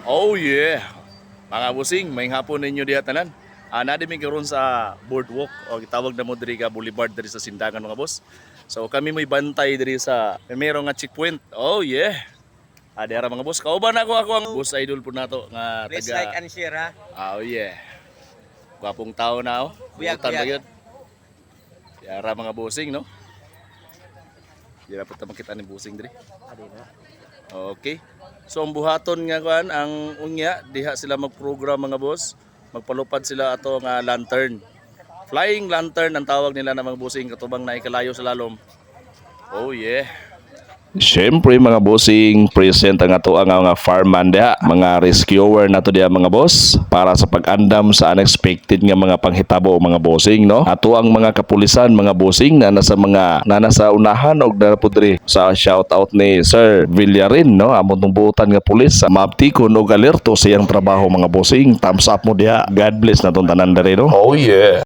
Oh yeah. Mga busing, may hapon ninyo diha tanan. Nadimi karon sa boardwalk o gitawag na mo diri ka boulevard diri sa Sindangan mga boss. So kami may bantay diri sa primero nga checkpoint. Oh yeah. Dira mga boss, kauban ako ang boss idol po nato nga Please taga. like and share ha. Oh yeah. Gwapong tao na oh. Buyag, Butan ba buyag. yun? Yara mga busing no. Dira po ta makita ni busing diri. Okay. So ang buhaton nga kuan ang unya diha sila magprogram mga boss. Magpalupad sila ato nga lantern. Flying lantern ang tawag nila na mga busing katubang na ikalayo sa lalom. Oh yeah. Siyempre mga bossing, present ang ato ang mga fireman diha, mga rescuer nato diha mga boss para sa pag-andam sa unexpected nga mga panghitabo mga bossing no. Ato ang mga kapulisan mga bossing na nasa unahan og dapodre sa shout out ni Sir Villarin no, among tungbutan nga pulis sa maptikon og alerto sa iyang trabaho mga bossing. Thumbs up mo diha. God bless natong tanan diri no. Oh yeah.